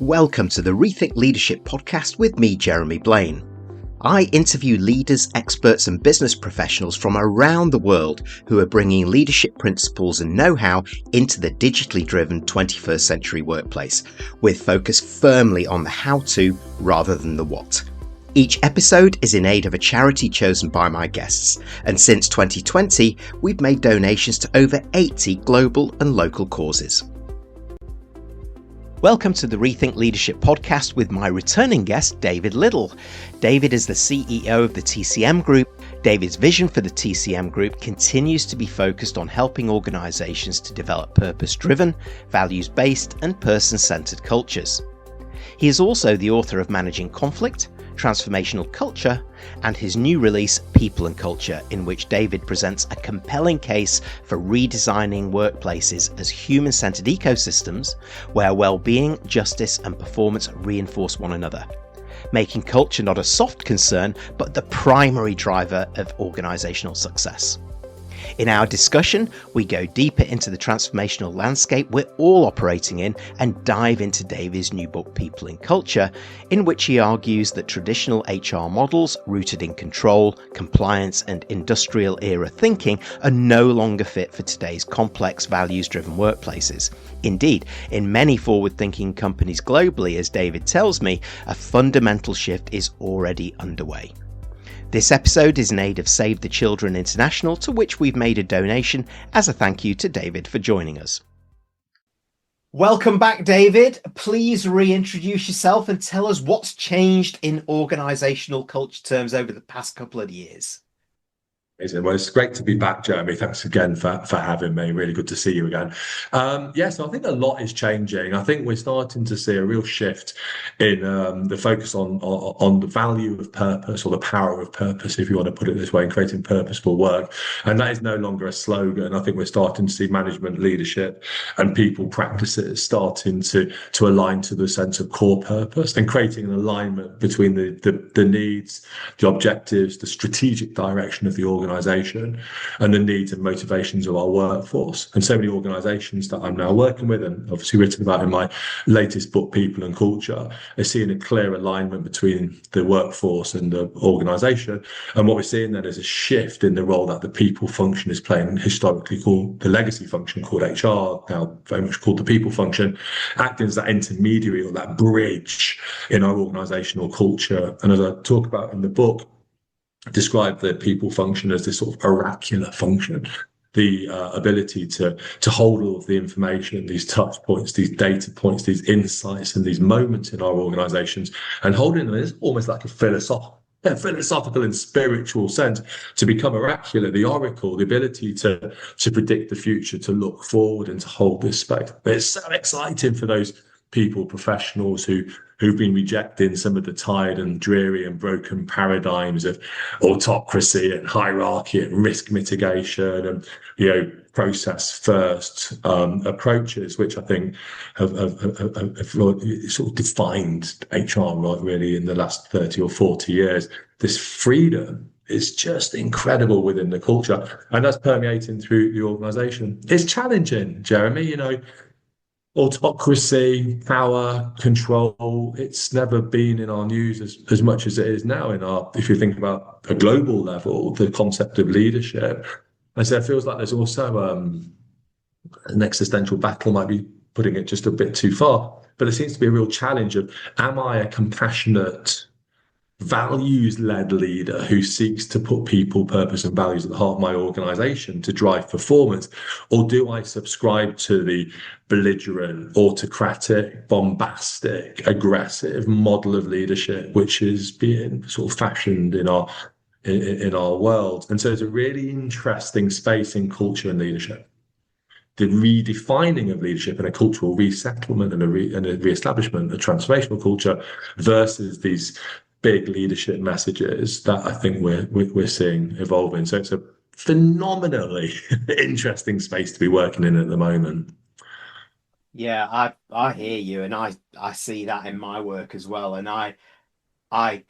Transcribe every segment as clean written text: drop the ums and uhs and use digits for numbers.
Welcome to the Rethink Leadership podcast with me, Jeremy Blaine. I interview leaders, experts and business professionals from around the world who are bringing leadership principles and know-how into the digitally driven 21st century workplace, with focus firmly on the how-to rather than the what. Each episode is in aid of a charity chosen by my guests, and since 2020, we've made donations to over 80 global and local causes. Welcome to the Rethink Leadership podcast with my returning guest, David Liddle. David is the CEO of the TCM Group. David's vision for the TCM Group continues to be focused on helping organisations to develop purpose-driven, values-based and person-centred cultures. He is also the author of Managing Conflict, Transformational Culture, and his new release, People and Culture, in which David presents a compelling case for redesigning workplaces as human-centred ecosystems where well-being, justice and performance reinforce one another, making culture not a soft concern, but the primary driver of organisational success. In our discussion, we go deeper into the transformational landscape we're all operating in and dive into David's new book, People and Culture, in which he argues that traditional HR models rooted in control, compliance and industrial era thinking are no longer fit for today's complex values-driven workplaces. Indeed, in many forward-thinking companies globally, as David tells me, a fundamental shift is already underway. This episode is in aid of Save the Children International, to which we've made a donation as a thank you to David for joining us. Welcome back, David. Please reintroduce yourself and tell us what's changed in organisational culture terms over the past couple of years. Well, it's great to be back, Jeremy. Thanks again for having me. Really good to see you again. So I think a lot is changing. I think we're starting to see a real shift in the focus on the value of purpose, or the power of purpose, if you want to put it this way, in creating purposeful work. And that is no longer a slogan. I think we're starting to see management, leadership and people practices starting to align to the sense of core purpose and creating an alignment between the needs, the objectives, the strategic direction of the organisation and the needs and motivations of our workforce. And so many organisations that I'm now working with, and obviously written about in my latest book, People and Culture, are seeing a clear alignment between the workforce and the organisation. And what we're seeing then is a shift in the role that the people function is playing, historically called the legacy function called HR, now very much called the people function, acting as that intermediary or that bridge in our organisational culture. And as I talk about in the book, describe the people function as this sort of oracular function, the ability to hold all of the information, these touch points, these data points, these insights and these moments in our organizations, and holding them is almost like a philosophical and spiritual sense, to become oracular, the oracle, the ability to predict the future, to look forward and to hold this space. But it's so exciting for those people, professionals who've been rejecting some of the tired and dreary and broken paradigms of autocracy and hierarchy and risk mitigation and, process first approaches, which I think have sort of defined HR really in the last 30 or 40 years. This freedom is just incredible within the culture, and that's permeating through the organisation. It's challenging, Jeremy, autocracy, power, control, it's never been in our news as much as it is now if you think about a global level, the concept of leadership. And so it feels like there's also an existential battle, might be putting it just a bit too far, but there seems to be a real challenge of, am I a compassionate, values-led leader who seeks to put people, purpose and values at the heart of my organisation to drive performance? Or do I subscribe to the belligerent, autocratic, bombastic, aggressive model of leadership, which is being sort of fashioned in our world? And so it's a really interesting space in culture and leadership. The redefining of leadership and a cultural resettlement and a re-establishment, a transformational culture, versus these big leadership messages that I think we're seeing evolving. So it's a phenomenally interesting space to be working in at the moment. Yeah, I hear you, and I see that in my work as well, and I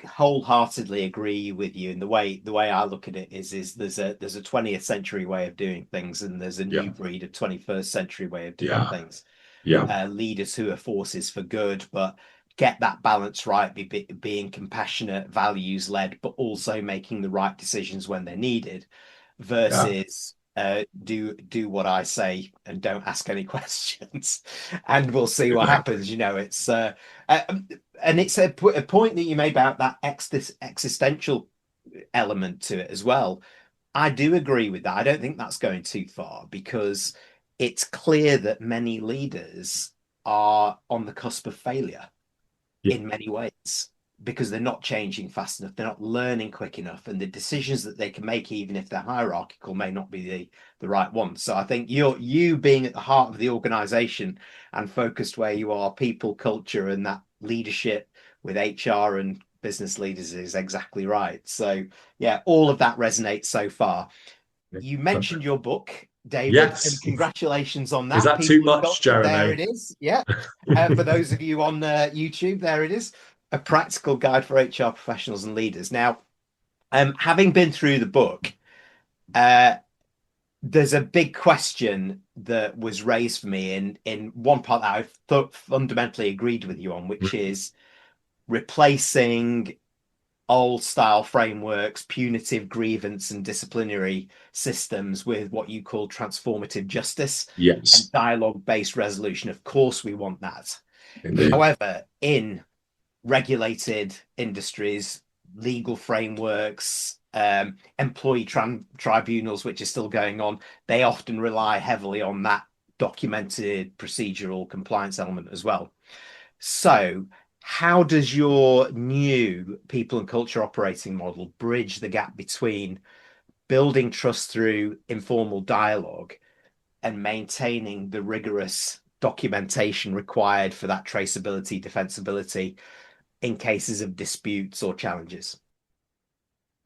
wholeheartedly agree with you. And the way I look at it is there's a 20th century way of doing things, and there's a new breed of 21st century way of doing things. Yeah. leaders who are forces for good, but get that balance right, being compassionate, values led, but also making the right decisions when they're needed, Yeah. versus do what I say and don't ask any questions, and we'll see what Exactly. happens. And it's a point that you made about that existential element to it as well. I do agree with that. I don't think that's going too far, because it's clear that many leaders are on the cusp of failure Yeah. in many ways, because they're not changing fast enough, they're not learning quick enough, and the decisions that they can make, even if they're hierarchical, may not be the right ones. So I think you being at the heart of the organization and focused where you are, people, culture, and that leadership with HR and business leaders is exactly right. So yeah, all of that resonates so far. You mentioned your book, David, and Yes. congratulations on Is that. that too People and much, culture, there Jeremy? it is. Yeah. For those of you on YouTube, there it is. A practical guide for HR professionals and leaders. Now, having been through the book, uh, there's a big question that was raised for me in one part that I thought fundamentally agreed with you on, which is replacing old style frameworks, punitive grievance and disciplinary systems with what you call transformative justice and Yes, dialogue based resolution. Of course, we want that. indeed. However, in regulated industries, legal frameworks, employee tribunals, which are still going on, they often rely heavily on that documented procedural compliance element as well. So, how does your new people and culture operating model bridge the gap between building trust through informal dialogue and maintaining the rigorous documentation required for that traceability, defensibility in cases of disputes or challenges?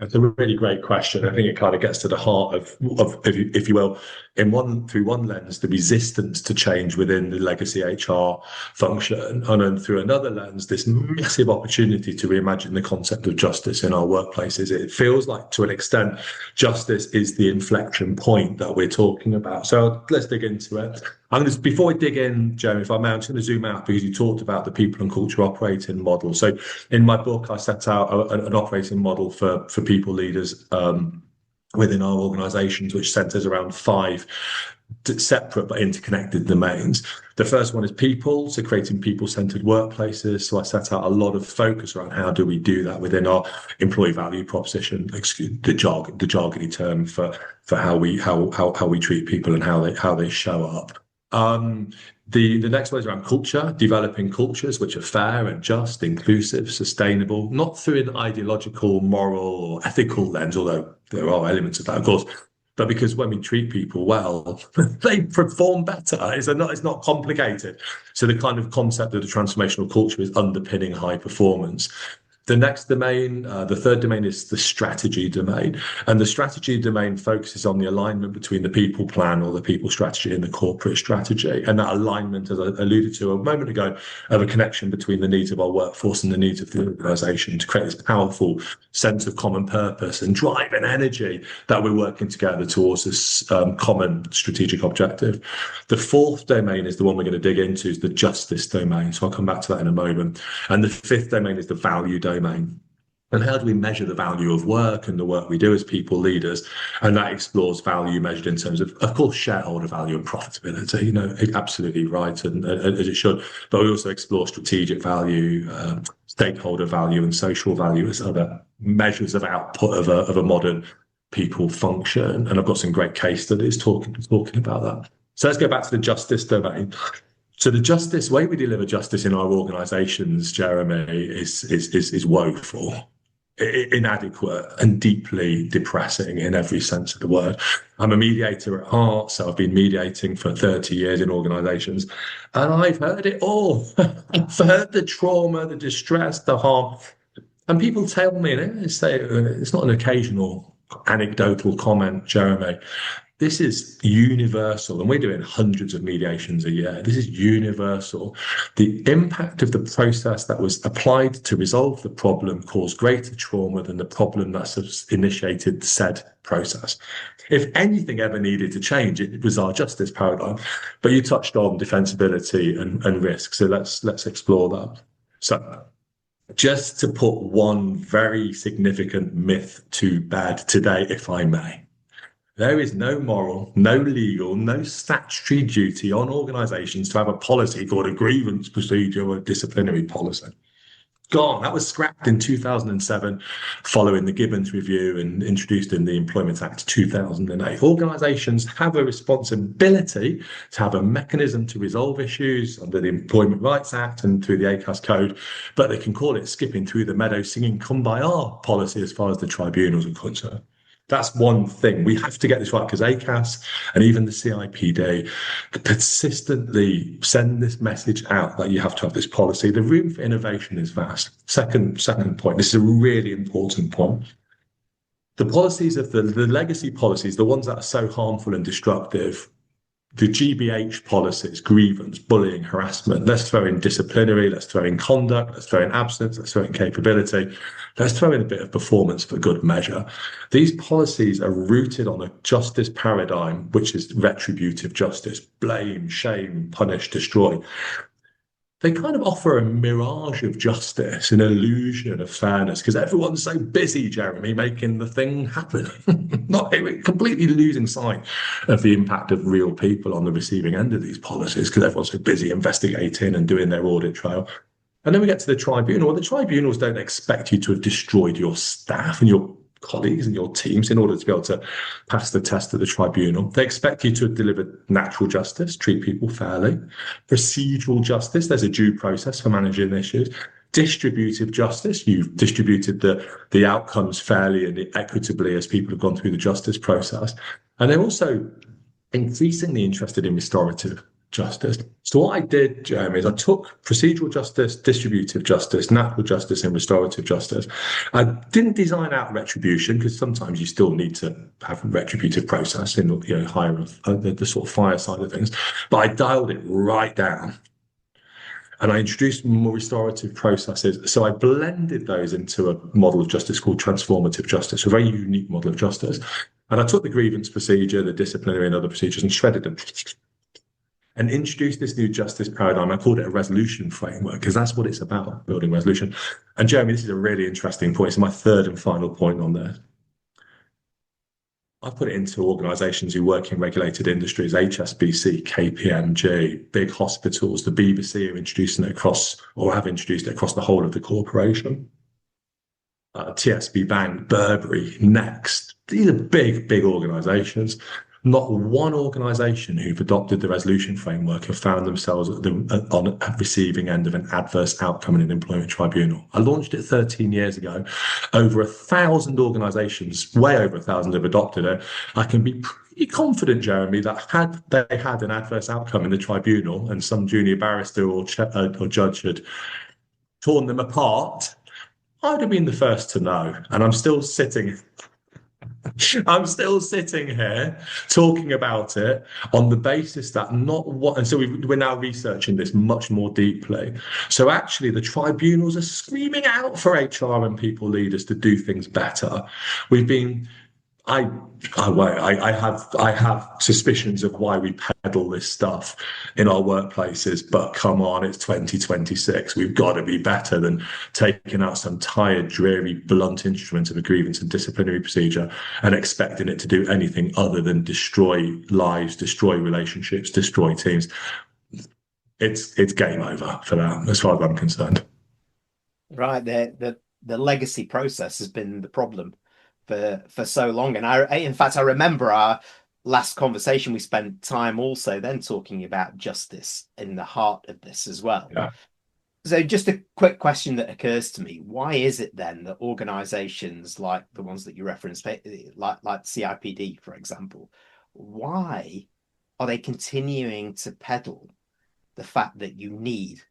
That's a really great question. I think it kind of gets to the heart of if you will, through one lens, the resistance to change within the legacy HR function, and then through another lens, this massive opportunity to reimagine the concept of justice in our workplaces. It feels like, to an extent, justice is the inflection point that we're talking about. So let's dig into it. Before we dig in, Jeremy, if I may, I'm just going to zoom out because you talked about the people and culture operating model. So in my book, I set out an operating model for people leaders within our organizations, which centers around five separate but interconnected domains. The first one is people, so creating people-centered workplaces. So I set out a lot of focus around how do we do that within our employee value proposition, the jargony term for how we treat people and how they show up. The next one is around culture, developing cultures which are fair and just, inclusive, sustainable, not through an ideological, moral, or ethical lens, although there are elements of that, of course, but because when we treat people well, they perform better. It's not complicated. So the kind of concept of the transformational culture is underpinning high performance. The next domain, the third domain, is the strategy domain. And the strategy domain focuses on the alignment between the people plan or the people strategy and the corporate strategy. And that alignment, as I alluded to a moment ago, of a connection between the needs of our workforce and the needs of the organization to create this powerful sense of common purpose and drive and energy that we're working together towards this common strategic objective. The fourth domain is the one we're going to dig into, is the justice domain. So I'll come back to that in a moment. And the fifth domain is the value domain. And how do we measure the value of work and the work we do as people leaders? And that explores value measured in terms of course, shareholder value and profitability. Absolutely right, and as it should. But we also explore strategic value, stakeholder value, and social value as other measures of output of a modern people function. And I've got some great case studies talking about that. So let's go back to the justice domain. So the justice way we deliver justice in our organisations, Jeremy, is woeful, inadequate, and deeply depressing in every sense of the word. I'm a mediator at heart, so I've been mediating for 30 years in organisations, and I've heard it all. I've heard the trauma, the distress, the harm, and people tell me, and they say it's not an occasional anecdotal comment, Jeremy. This is universal, and we're doing hundreds of mediations a year. This is universal. The impact of the process that was applied to resolve the problem caused greater trauma than the problem that's initiated said process. If anything ever needed to change, it was our justice paradigm. But you touched on defensibility and risk, so let's explore that. So, just to put one very significant myth to bed today, if I may. There is no moral, no legal, no statutory duty on organisations to have a policy called a grievance procedure or a disciplinary policy. Gone. That was scrapped in 2007 following the Gibbons Review and introduced in the Employment Act 2008. Organisations have a responsibility to have a mechanism to resolve issues under the Employment Rights Act and through the ACAS code, but they can call it skipping through the meadow singing Kumbaya policy as far as the tribunals are concerned. That's one thing. We have to get this right because ACAS and even the CIPD persistently send this message out that you have to have this policy. The room for innovation is vast. Second point. This is a really important point. The policies of the legacy policies, the ones that are so harmful and destructive, the GBH policies, grievance, bullying, harassment, let's throw in disciplinary, let's throw in conduct, let's throw in absence, let's throw in capability, let's throw in a bit of performance for good measure. These policies are rooted on a justice paradigm, which is retributive justice, blame, shame, punish, destroy. They kind of offer a mirage of justice, an illusion of fairness, because everyone's so busy, Jeremy, making the thing happen. Not completely losing sight of the impact of real people on the receiving end of these policies, because everyone's so busy investigating and doing their audit trail. And then we get to the tribunal. Well, the tribunals don't expect you to have destroyed your staff and your colleagues and your teams in order to be able to pass the test of the tribunal. They expect you to have delivered natural justice, treat people fairly, procedural justice, there's a due process for managing issues, distributive justice, you've distributed the outcomes fairly and equitably as people have gone through the justice process. And they're also increasingly interested in restorative justice. So what I did, Jeremy, is I took procedural justice, distributive justice, natural justice, and restorative justice. I didn't design out retribution because sometimes you still need to have a retributive process in higher the sort of fire side of things. But I dialed it right down. And I introduced more restorative processes. So I blended those into a model of justice called transformative justice, a very unique model of justice. And I took the grievance procedure, the disciplinary and other procedures, and shredded them and introduced this new justice paradigm. I called it a resolution framework because that's what it's about, building resolution. And Jeremy, this is a really interesting point. It's my third and final point on there. I put it into organisations who work in regulated industries, HSBC, KPMG, big hospitals. The BBC are introducing it across, or have introduced it across the whole of the corporation. TSB Bank, Burberry, Next. These are big organisations. Not one organisation who've adopted the resolution framework have found themselves on the receiving end of an adverse outcome in an employment tribunal. I launched it 13 years ago. Over 1,000 organisations, way over 1,000 have adopted it. I can be pretty confident, Jeremy, that had they had an adverse outcome in the tribunal and some junior barrister or judge had torn them apart, I'd have been the first to know. And I'm still sitting here talking about it on the basis that not what, and so we're now researching this much more deeply. So actually, the tribunals are screaming out for HR and people leaders to do things better. We've been. I have suspicions of why we peddle this stuff in our workplaces, but come on, it's 2026. We've got to be better than taking out some tired, dreary, blunt instrument of a grievance and disciplinary procedure and expecting it to do anything other than destroy lives, destroy relationships, destroy teams. It's game over for that, as far as I'm concerned. Right, the legacy process has been the problem for so long. And in fact, I remember our last conversation, we spent time also then talking about justice in the heart of this as well. Yeah. So just a quick question that occurs to me. Why is it then that organizations like the ones that you referenced, like CIPD, for example, why are they continuing to peddle the fact that you need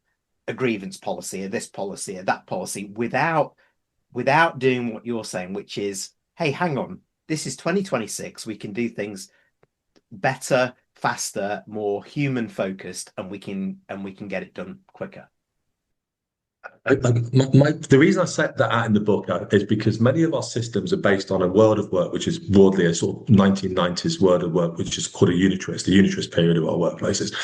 a grievance policy or this policy or that policy without doing what you're saying, which is, hey, hang on, this is 2026. We can do things better, faster, more human focused, and we can get it done quicker. The reason I set that out in the book is because many of our systems are based on a world of work, which is broadly a sort of 1990s world of work, which is called the unitarist period of our workplaces.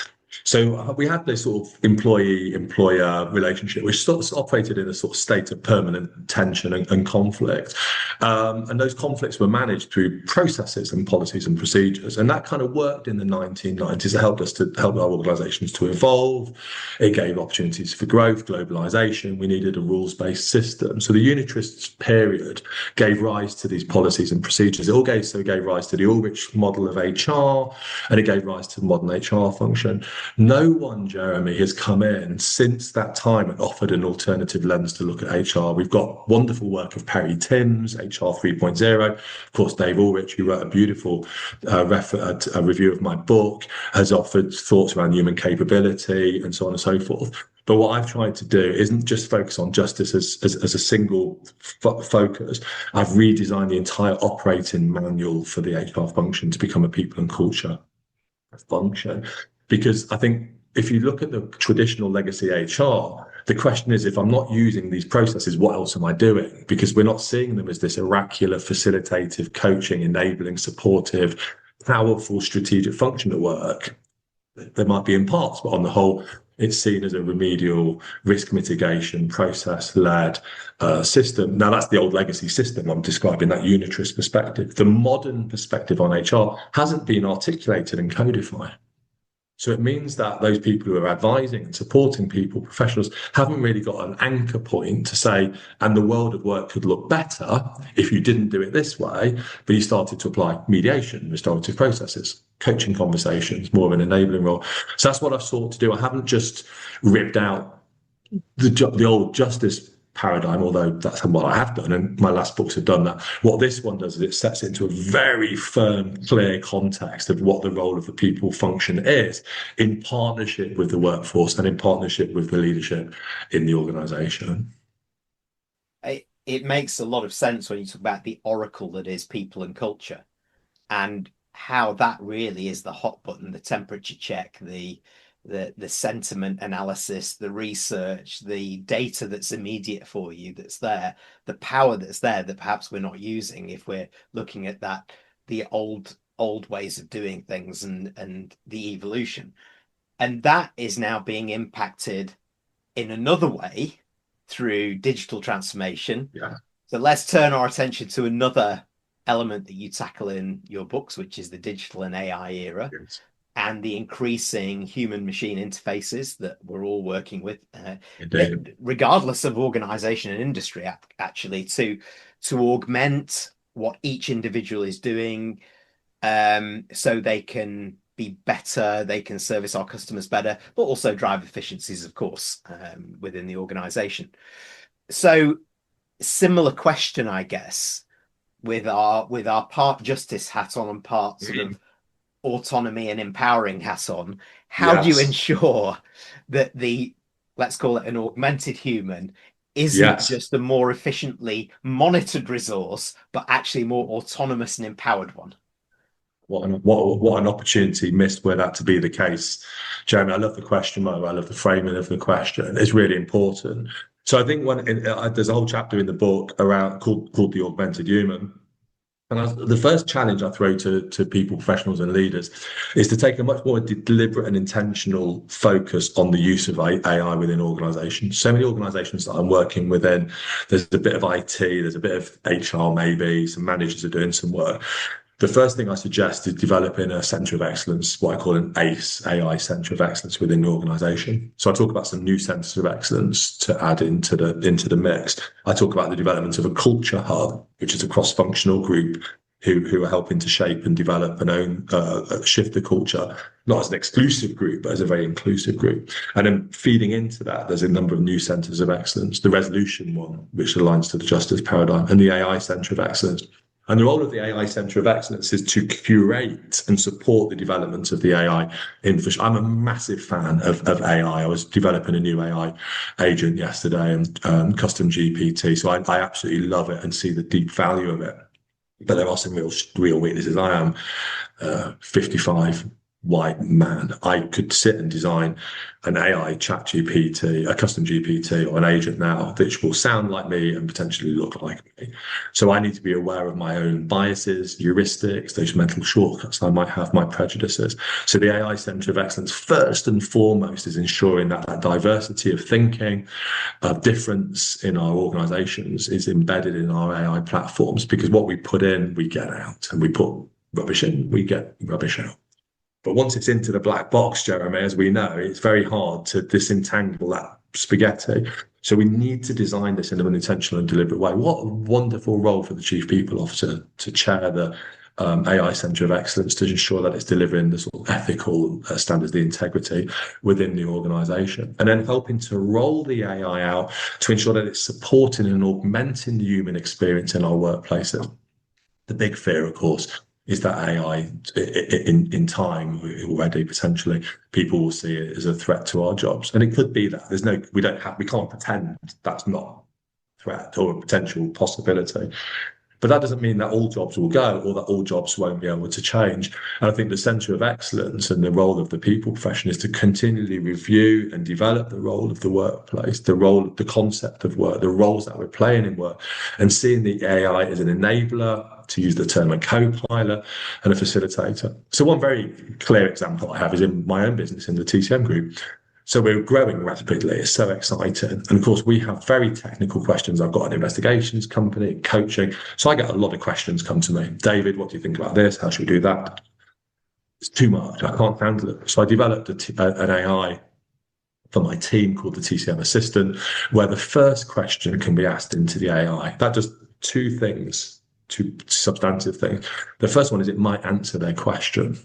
So we had this sort of employee-employer relationship, which sort of operated in a sort of state of permanent tension and conflict. And those conflicts were managed through processes and policies and procedures. And that kind of worked in the 1990s. It helped us to help our organizations to evolve. It gave opportunities for growth, globalization. We needed a rules-based system. So the unitarist period gave rise to these policies and procedures. It gave rise to the Ulrich model of HR, and it gave rise to the modern HR function. No one, Jeremy, has come in since that time and offered an alternative lens to look at HR. We've got wonderful work of Perry Timms, HR 3.0. Of course, Dave Ulrich, who wrote a beautiful review of my book, has offered thoughts around human capability and so on and so forth. But what I've tried to do isn't just focus on justice as a single focus. I've redesigned the entire operating manual for the HR function to become a people and culture function. Because I think if you look at the traditional legacy HR, the question is, if I'm not using these processes, what else am I doing? Because we're not seeing them as this oracular, facilitative, coaching, enabling, supportive, powerful, strategic function at work. There might be in parts, but on the whole, it's seen as a remedial risk mitigation process-led system. Now, that's the old legacy system I'm describing, that unitarist perspective. The modern perspective on HR hasn't been articulated and codified. So it means that those people who are advising and supporting people, professionals, haven't really got an anchor point to say, and the world of work could look better if you didn't do it this way, but you started to apply mediation, restorative processes, coaching conversations, more of an enabling role. So that's what I've sought to do. I haven't just ripped out the old justice paradigm, although that's what I have done, and my last books have done that. What this one does is it sets it into a very firm, clear context of what the role of the people function is in partnership with the workforce and in partnership with the leadership in the organisation. It makes a lot of sense when you talk about the oracle that is people and culture, and how that really is the hot button, the temperature check, the sentiment analysis, the research, the data that's immediate for you, that's there, the power that's there that perhaps we're not using if we're looking at that, the old ways of doing things and the evolution. And that is now being impacted in another way through digital transformation. Yeah. So let's turn our attention to another element that you tackle in your books, which is the digital and AI era. Yes. And the increasing human-machine interfaces that we're all working with, regardless of organization and industry, actually, to augment what each individual is doing, so they can be better, they can service our customers better, but also drive efficiencies, of course, within the organization. So, similar question, I guess, with our part justice hat on and part sort of autonomy and empowering hat on. How do you ensure that let's call it an augmented human, isn't just a more efficiently monitored resource, but actually more autonomous and empowered one? What an opportunity missed were that to be the case. Jeremy, I love the question, Mo. I love the framing of the question. It's really important. So I think there's a whole chapter in the book around called the augmented human. And the first challenge I throw to people, professionals and leaders, is to take a much more deliberate and intentional focus on the use of AI within organizations. So many organizations that I'm working within, there's a bit of IT, there's a bit of HR maybe, some managers are doing some work. The first thing I suggest is developing a centre of excellence, what I call an ACE, AI centre of excellence within the organisation. So I talk about some new centres of excellence to add into the mix. I talk about the development of a culture hub, which is a cross-functional group who are helping to shape and develop and own, shift the culture, not as an exclusive group, but as a very inclusive group. And then feeding into that, there's a number of new centres of excellence, the resolution one, which aligns to the justice paradigm, and the AI centre of excellence. And the role of the AI Centre of Excellence is to curate and support the development of the AI infrastructure. I'm a massive fan of AI. I was developing a new AI agent yesterday and custom GPT. So I absolutely love it and see the deep value of it. But there are some real weaknesses. I am 55 white man. I could sit and design an AI chat GPT, a custom GPT or an agent now, which will sound like me and potentially look like me. So I need to be aware of my own biases, heuristics, those mental shortcuts I might have, my prejudices. So the AI Centre of Excellence, first and foremost, is ensuring that that diversity of thinking, of difference in our organizations is embedded in our AI platforms, because what we put in, we get out, and we put rubbish in, we get rubbish out. But once it's into the black box, Jeremy, as we know, it's very hard to disentangle that spaghetti. So we need to design this in an intentional and deliberate way. What a wonderful role for the Chief People Officer to chair the AI Centre of Excellence, to ensure that it's delivering the sort of ethical standards, the integrity within the organisation, and then helping to roll the AI out to ensure that it's supporting and augmenting the human experience in our workplaces. The big fear, of course, is that AI, in time already, potentially, people will see it as a threat to our jobs. And it could be that we can't pretend that's not a threat or a potential possibility. But that doesn't mean that all jobs will go, or that all jobs won't be able to change. And I think the Centre of Excellence and the role of the people profession is to continually review and develop the role of the workplace, the concept of work, the roles that we're playing in work, and seeing the AI as an enabler, to use the term a co-pilot, and a facilitator. So one very clear example I have is in my own business in the TCM Group. So we're growing rapidly. It's so exciting. And of course, we have very technical questions. I've got an investigations company, coaching. So I get a lot of questions come to me. David, what do you think about this? How should we do that? It's too much. I can't handle it. So I developed an AI for my team called the TCM Assistant, where the first question can be asked into the AI. That does two things, two substantive things. The first one is it might answer their question.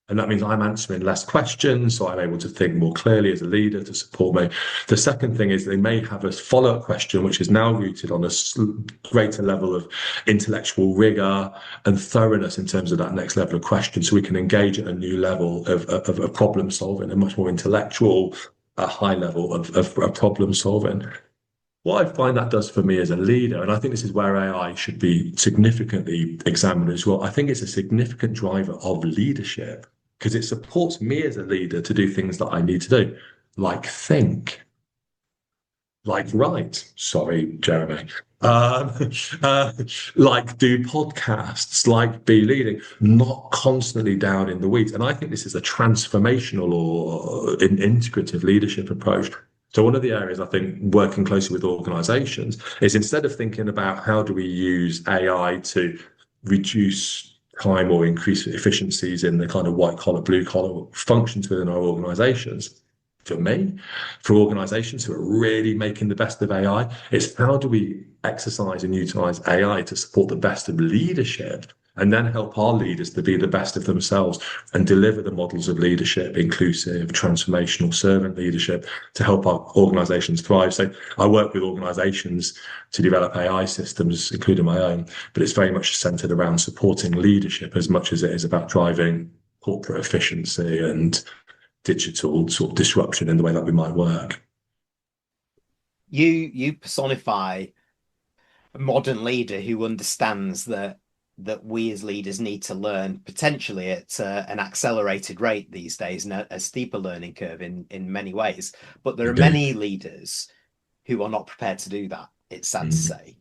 And that means I'm answering less questions, so I'm able to think more clearly as a leader to support me. The second thing is they may have a follow-up question, which is now rooted on a greater level of intellectual rigor and thoroughness in terms of that next level of question, so we can engage at a new level of problem solving, a much more intellectual, a high level of problem solving. What I find that does for me as a leader, and I think this is where AI should be significantly examined as well, I think it's a significant driver of leadership, because it supports me as a leader to do things that I need to do, like think, like write. Sorry, Jeremy. Like do podcasts, like be leading, not constantly down in the weeds. And I think this is a transformational or an integrative leadership approach. So one of the areas I think working closely with organizations is, instead of thinking about how do we use AI to reduce time or increase efficiencies in the kind of white collar, blue collar functions within our organizations, for me, for organizations who are really making the best of AI, it's how do we exercise and utilize AI to support the best of leadership, and then help our leaders to be the best of themselves and deliver the models of leadership, inclusive, transformational, servant leadership, to help our organizations thrive. So I work with organizations to develop AI systems, including my own, but it's very much centered around supporting leadership as much as it is about driving corporate efficiency and digital sort of disruption in the way that we might work. You personify a modern leader who understands that we as leaders need to learn potentially at an accelerated rate these days, and a steeper learning curve in many ways. But there are many leaders who are not prepared to do that, it's sad to say.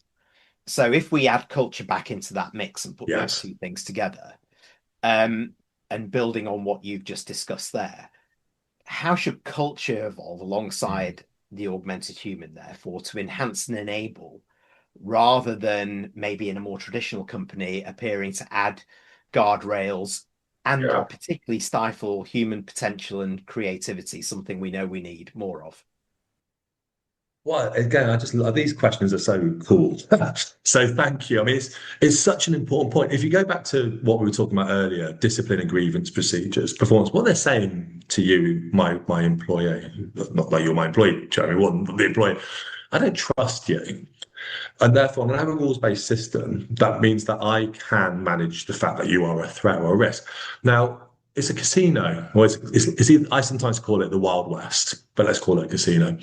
So if we add culture back into that mix and put those two things together, and building on what you've just discussed there, how should culture evolve alongside the augmented human, therefore, to enhance and enable, rather than maybe in a more traditional company appearing to add guardrails and particularly stifle human potential and creativity, something we know we need more of? Well, again, these questions are so cool. So thank you. I mean, it's such an important point. If you go back to what we were talking about earlier, discipline and grievance procedures, performance, what they're saying to you, my employer, not like you're my employee, Jeremy, wasn't the employer, I don't trust you. And therefore, when I have a rules-based system, that means that I can manage the fact that you are a threat or a risk. Now, it's a casino, or I sometimes call it the Wild West, but let's call it a casino.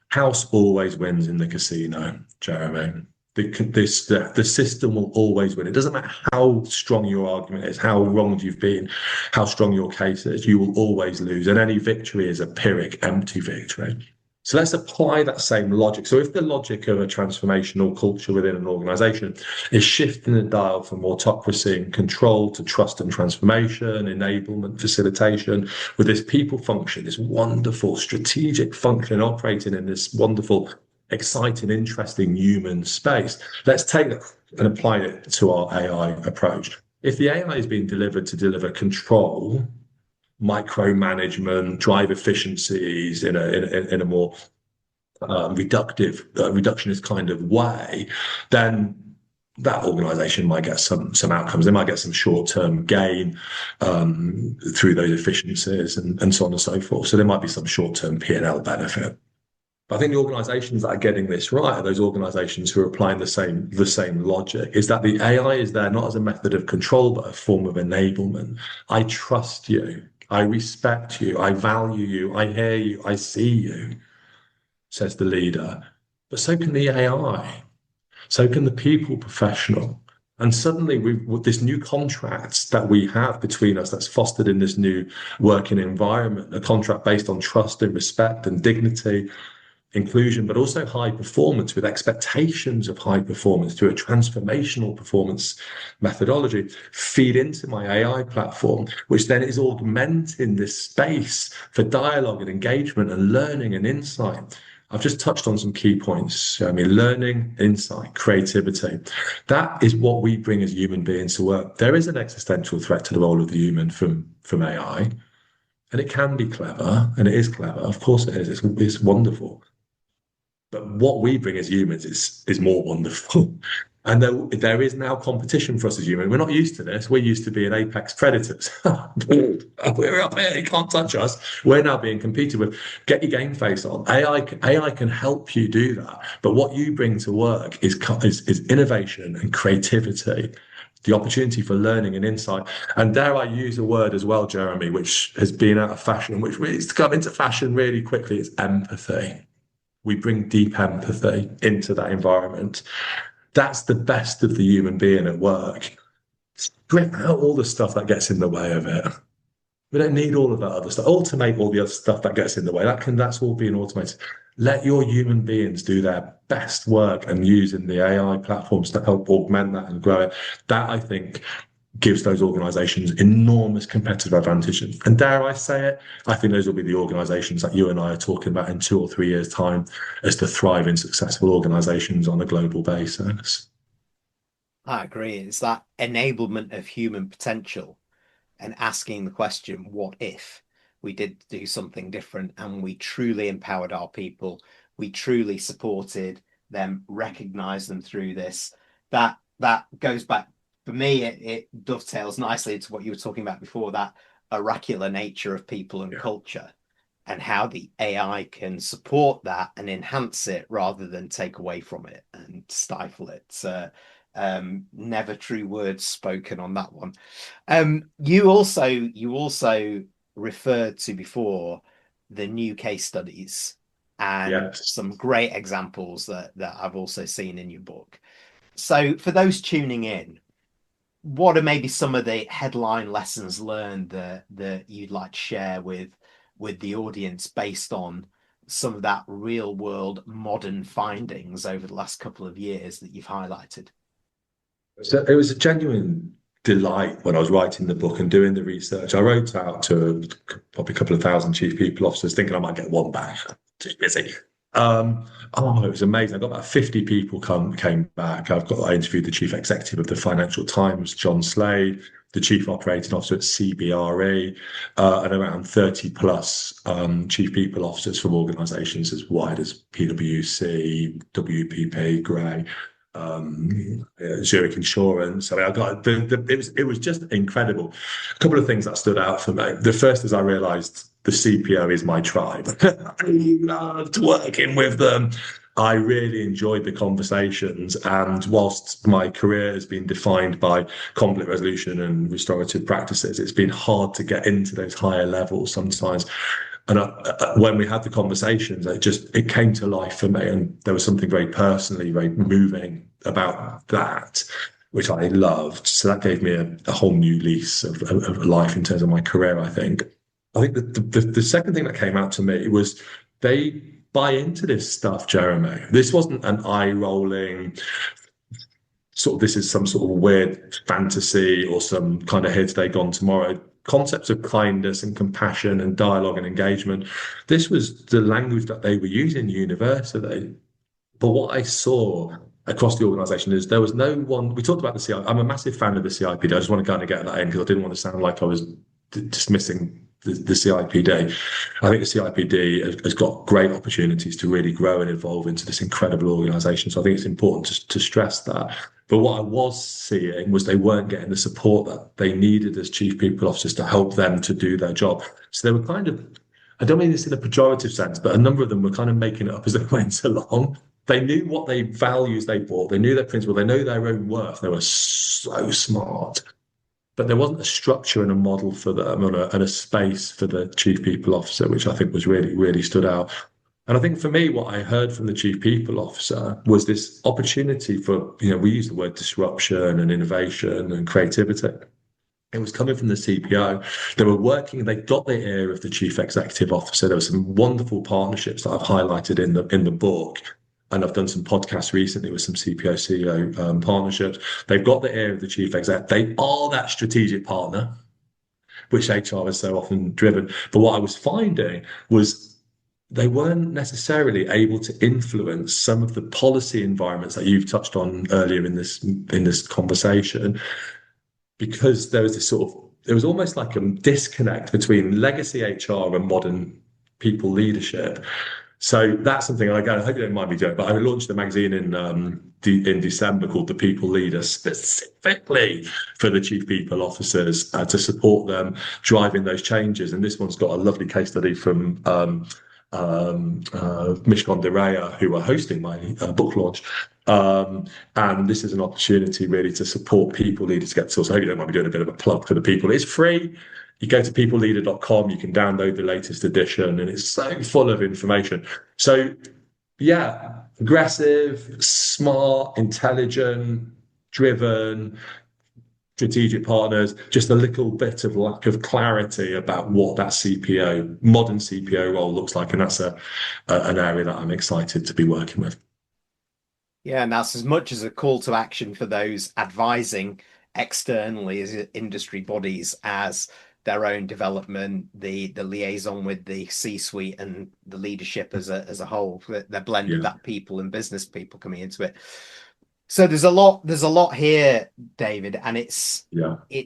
House always wins in the casino, Jeremy. the system will always win. It doesn't matter how strong your argument is, how wronged you've been, how strong your case is, you will always lose. And any victory is a Pyrrhic, empty victory. So let's apply that same logic. So if the logic of a transformational culture within an organization is shifting the dial from autocracy and control to trust and transformation, enablement, facilitation, with this people function, this wonderful strategic function operating in this wonderful, exciting, interesting human space, let's take that and apply it to our AI approach. If the AI is being delivered to deliver control, micromanagement, drive efficiencies in a more reductionist kind of way, then that organization might get some outcomes. They might get some short-term gain through those efficiencies and so on and so forth. So there might be some short-term P&L benefit. But I think the organizations that are getting this right are those organizations who are applying the same logic, is that the AI is there not as a method of control, but a form of enablement. I trust you. I respect you. I value you. I hear you. I see you, says the leader. But so can the AI. So can the people professional. And suddenly, with this new contract that we have between us that's fostered in this new working environment, a contract based on trust and respect and dignity, inclusion, but also high performance, with expectations of high performance through a transformational performance methodology, feed into my AI platform, which then is augmenting this space for dialogue and engagement and learning and insight. I've just touched on some key points. I mean, learning, insight, creativity. That is what we bring as human beings to work. There is an existential threat to the role of the human from AI, and it can be clever, and it is clever. Of course it is. It's wonderful. But what we bring as humans is more wonderful. And there is now competition for us as humans. We're not used to this. We're used to being apex predators. We're up here, you can't touch us. We're now being competed with. Get your game face on. AI can help you do that. But what you bring to work is innovation and creativity, the opportunity for learning and insight. And dare I use a word as well, Jeremy, which has been out of fashion, which needs to come into fashion really quickly, is empathy. We bring deep empathy into that environment. That's the best of the human being at work. Strip out all the stuff that gets in the way of it. We don't need all of that other stuff. Automate all the other stuff that gets in the way. That's all being automated. Let your human beings do their best work and using the AI platforms to help augment that and grow it. That, I think, gives those organizations enormous competitive advantages. And dare I say it, I think those will be the organizations that you and I are talking about in 2 or 3 years' time as the thriving, successful organizations on a global basis. I agree. It's that enablement of human potential and asking the question, what if we did do something different and we truly empowered our people, we truly supported them, recognized them through this. That goes back. For me, it dovetails nicely into what you were talking about before, that oracular nature of people and culture, and how the AI can support that and enhance it rather than take away from it and stifle it. Never true words spoken on that one. You also referred to before the new case studies and some great examples that I've also seen in your book. So for those tuning in, what are maybe some of the headline lessons learned that you'd like to share with the audience based on some of that real world modern findings over the last couple of years that you've highlighted? So it was a genuine delight when I was writing the book and doing the research. I wrote out to probably a couple of thousand chief people officers, thinking I might get one back. Too busy. It was amazing. I got about 50 people came back. I interviewed the chief executive of the Financial Times, John Slade, the chief operating officer at CBRE, and around 30 plus chief people officers from organisations as wide as PwC, WPP, Gray, Zurich Insurance. I mean, I got it was just incredible. A couple of things that stood out for me. The first is I realised the CPO is my tribe. I loved working with them. I really enjoyed the conversations. And whilst my career has been defined by conflict resolution and restorative practices, it's been hard to get into those higher levels sometimes. And when we had the conversations, it came to life for me, and there was something very personally, very moving about that, which I loved. So that gave me a whole new lease of life in terms of my career. I think the second thing that came out to me was they buy into this stuff, Jeremy. This wasn't an eye rolling sort of, this is some sort of weird fantasy or some kind of here today, gone tomorrow. Concepts of kindness and compassion and dialogue and engagement. This was the language that they were using university. But what I saw across the organisation is there was no one. We talked about the CIPD. I'm a massive fan of the CIPD. I just want to kind of get that in because I didn't want to sound like I was dismissing the CIPD. I think the CIPD has got great opportunities to really grow and evolve into this incredible organisation. So I think it's important to stress that. But what I was seeing was they weren't getting the support that they needed as chief people officers to help them to do their job. So they were kind of, I don't mean this in a pejorative sense, but a number of them were kind of making it up as they went along. They knew what values they brought. They knew their principle. They knew their own worth. They were so smart. But there wasn't a structure and a model for them and a space for the chief people officer, which I think was really, really stood out. And I think for me, what I heard from the chief people officer was this opportunity for, we use the word disruption and innovation and creativity. It was coming from the CPO. They were working, they got the ear of the chief executive officer. There were some wonderful partnerships that I've highlighted in the book. And I've done some podcasts recently with some CPO CEO partnerships. They've got the ear of the chief exec. They are that strategic partner, which HR is so often driven. But what I was finding was they weren't necessarily able to influence some of the policy environments that you've touched on earlier in this conversation, because there was there was almost like a disconnect between legacy HR and modern people leadership. So that's something I hope you don't mind me doing, but I launched a magazine in December called The People Leader, specifically for the chief people officers to support them driving those changes. And this one's got a lovely case study from Mishcon Dereya, who are hosting my book launch. And this is an opportunity really to support people leaders to get to. So I hope you don't mind me doing a bit of a plug for the people. It's free. You go to peopleleader.com, you can download the latest edition, and it's so full of information. So, yeah, aggressive, smart, intelligent, driven, strategic partners, just a little bit of lack of clarity about what that modern CPO role looks like. And that's an area that I'm excited to be working with. Yeah, and that's as much as a call to action for those advising externally as industry bodies as their own development, the liaison with the C-suite and the leadership as a whole. They're blended that people and business people coming into it. So there's a lot here, David, and it's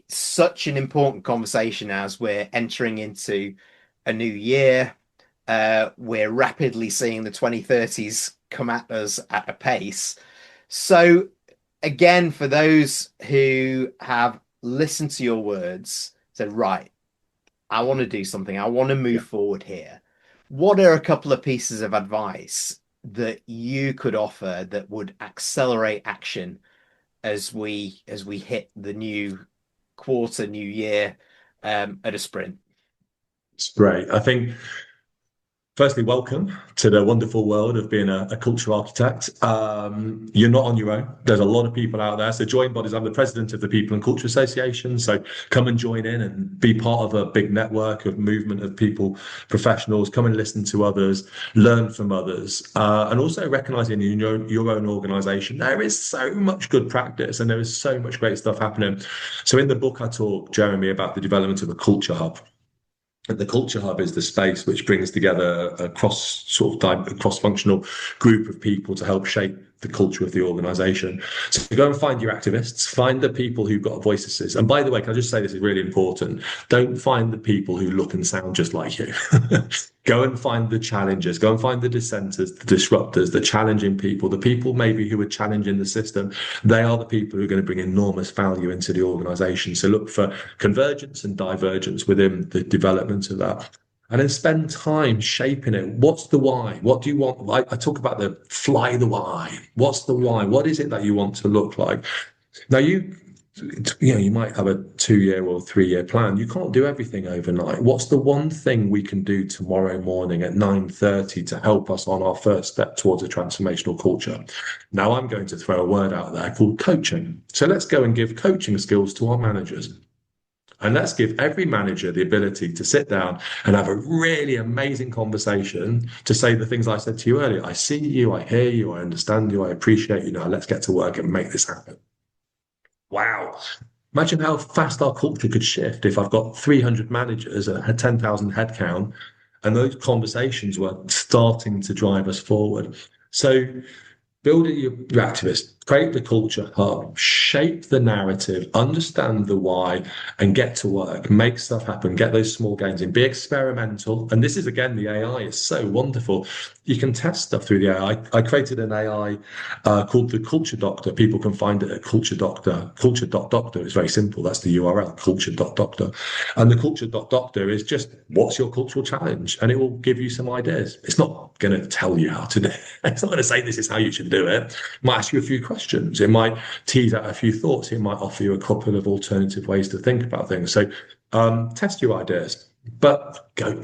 such an important conversation as we're entering into a new year. We're rapidly seeing the 2030s come at us at a pace. So again, for those who have listened to your words, said, right, I want to do something, I want to move forward here. What are a couple of pieces of advice that you could offer that would accelerate action as we hit the new quarter, new year at a sprint? It's great. I think, firstly, welcome to the wonderful world of being a culture architect. You're not on your own. There's a lot of people out there. So join bodies. I'm the president of the People and Culture Association. So come and join in and be part of a big network of movement of people, professionals. Come and listen to others, learn from others, and also recognizing in your own organization, there is so much good practice and there is so much great stuff happening. So in the book, I talk, Jeremy, about the development of a culture hub. The Culture Hub is the space which brings together a cross-functional group of people to help shape the culture of the organisation. So go and find your activists, find the people who've got voices. And by the way, can I just say this is really important? Don't find the people who look and sound just like you. Go and find the challengers, go and find the dissenters, the disruptors, the challenging people, the people maybe who are challenging the system. They are the people who are going to bring enormous value into the organisation. So look for convergence and divergence within the development of that. And then spend time shaping it. What's the why? What do you want? I talk about fly the why. What's the why? What is it that you want to look like? Now, you might have a 2-year or 3-year plan. You can't do everything overnight. What's the one thing we can do tomorrow morning at 9:30 to help us on our first step towards a transformational culture? Now, I'm going to throw a word out there called coaching. So let's go and give coaching skills to our managers. And let's give every manager the ability to sit down and have a really amazing conversation to say the things I said to you earlier. I see you, I hear you, I understand you, I appreciate you. Now let's get to work and make this happen. Wow. Imagine how fast our culture could shift if I've got 300 managers and had 10,000 headcount, and those conversations were starting to drive us forward. So build your activists, create the culture hub, shape the narrative, understand the why, and get to work, make stuff happen, get those small gains in, be experimental. And this is, again, the AI is so wonderful. You can test stuff through the AI. I created an AI called the Culture Doctor. People can find it at Culture Doctor. Culture.doctor is very simple. That's the URL, culture.doctor. And the Culture.doctor is just, what's your cultural challenge? And it will give you some ideas. It's not going to tell you how to do it. It's not going to say this is how you should do it. It might ask you a few questions. It might tease out a few thoughts. It might offer you a couple of alternative ways to think about things. So test your ideas, but go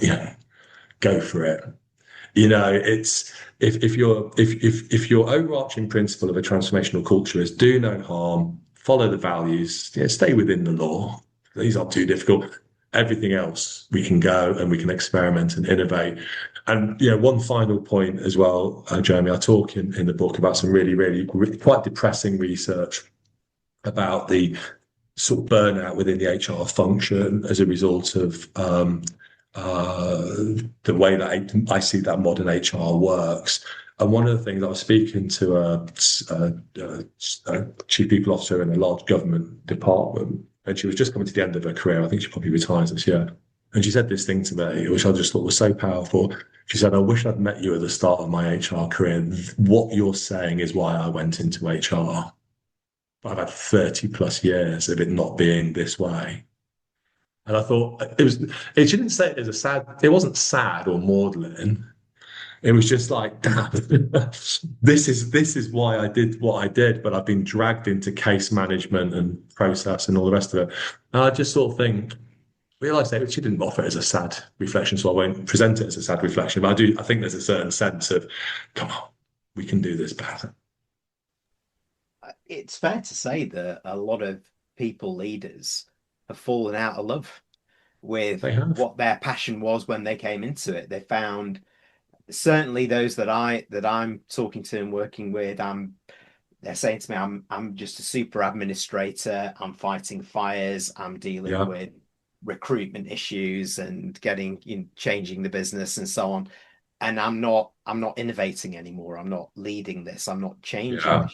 for it. It's if your overarching principle of a transformational culture is do no harm, follow the values, stay within the law. These aren't too difficult. Everything else we can go and we can experiment and innovate. And one final point as well, Jeremy, I talk in the book about some really quite depressing research about the sort of burnout within the HR function as a result of the way that I see that modern HR works. And one of the things, I was speaking to a chief people officer in a large government department, and she was just coming to the end of her career. I think she probably retires this year. And she said this thing to me, which I just thought was so powerful. She said, I wish I'd met you at the start of my HR career. What you're saying is why I went into HR. But I've had 30 plus years of it not being this way. And I thought she didn't say it as it wasn't sad or maudlin. It was just like, damn, this is why I did what I did, but I've been dragged into case management and process and all the rest of it. And I just sort of realised that she didn't offer it as a sad reflection, so I won't present it as a sad reflection. But I think there's a certain sense of, come on, we can do this better. It's fair to say that a lot of people, leaders, have fallen out of love with what their passion was when they came into it. They found, certainly those that I'm talking to and working with, they're saying to me, I'm just a super administrator. I'm fighting fires. I'm dealing with recruitment issues and changing the business and so on. And I'm not innovating anymore. I'm not leading this. I'm not changing the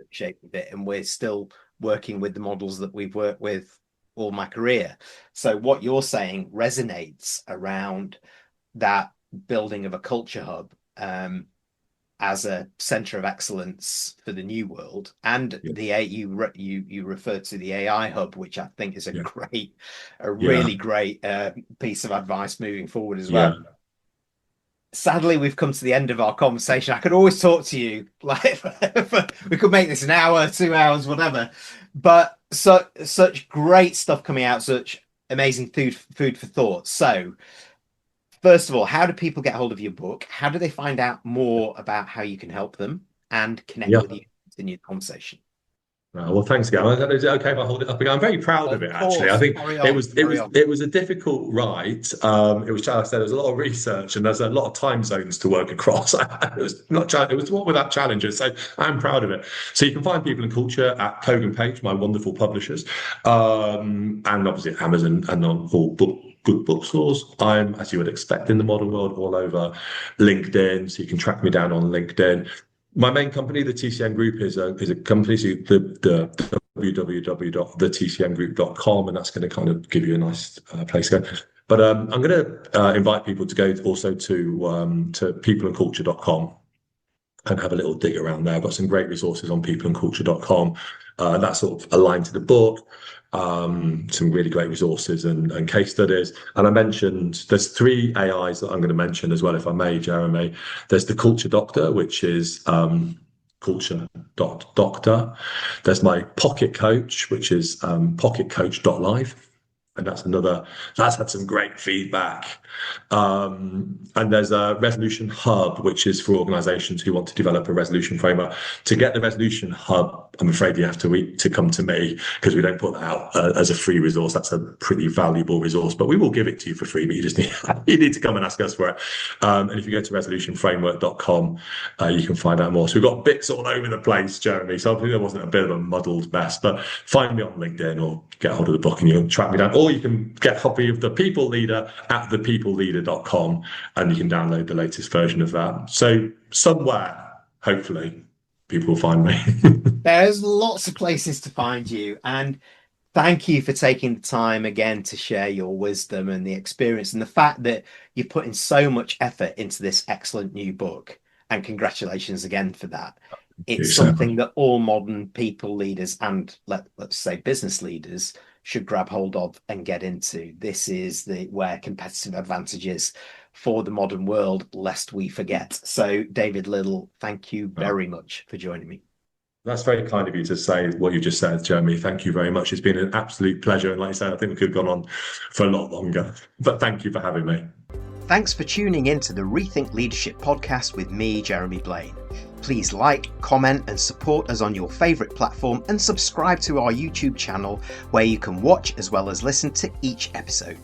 shape of it. And we're still working with the models that we've worked with all my career. So what you're saying resonates around that building of a culture hub as a center of excellence for the new world. And you referred to the AI hub, which I think is really great piece of advice moving forward as well. Sadly, we've come to the end of our conversation. I could always talk to you, like we could make this an hour, 2 hours, whatever. But such great stuff coming out, such amazing food for thought. So, first of all, how do people get hold of your book? How do they find out more about how you can help them and connect with you and continue the conversation? Well, thanks again. Is it okay if I hold it up again? I'm very proud of it, actually. I think it was a difficult write. It was, like I said, there was a lot of research and there's a lot of time zones to work across. It was one without challenges, so I'm proud of it. So you can find People and Culture at Kogan Page, my wonderful publishers, and obviously at Amazon and on all good bookstores. I'm, as you would expect in the modern world, all over LinkedIn, so you can track me down on LinkedIn. My main company, the TCM Group, is a company, so the www.thetcmgroup.com, and that's going to kind of give you a nice place to go. But I'm going to invite people to go also to peopleandculture.com and have a little dig around there. I've got some great resources on peopleandculture.com. That's sort of aligned to the book. Some really great resources and case studies. And I mentioned there's 3 AIs that I'm going to mention as well, if I may, Jeremy. There's the Culture Doctor, which is culture.doctor. There's my Pocket Coach, which is pocketcoach.live. And that's had some great feedback. And there's a Resolution Hub, which is for organisations who want to develop a resolution framework. To get the Resolution Hub, I'm afraid you have to come to me, because we don't put that out as a free resource. That's a pretty valuable resource, but we will give it to you for free. But you just need to come and ask us for it. And if you go to resolutionframework.com, you can find out more. So we've got bits all over the place, Jeremy. So hopefully there wasn't a bit of a muddled mess. But find me on LinkedIn or get hold of the book and you'll track me down. Or you can get a copy of The People Leader at thepeopleleader.com and you can download the latest version of that. So somewhere, hopefully, people will find me. There's lots of places to find you. And thank you for taking the time again to share your wisdom and the experience and the fact that you're putting so much effort into this excellent new book. And congratulations again for that. It's something that all modern people leaders and let's say business leaders should grab hold of and get into. This is where competitive advantage is for the modern world, lest we forget. So David Liddle, thank you very much for joining me. That's very kind of you to say what you just said, Jeremy. Thank you very much. It's been an absolute pleasure. And like I said, I think we could have gone on for a lot longer, but thank you for having me. Thanks for tuning in to the Rethink Leadership podcast with me, Jeremy Blaine. Please like, comment and support us on your favourite platform and subscribe to our YouTube channel where you can watch as well as listen to each episode.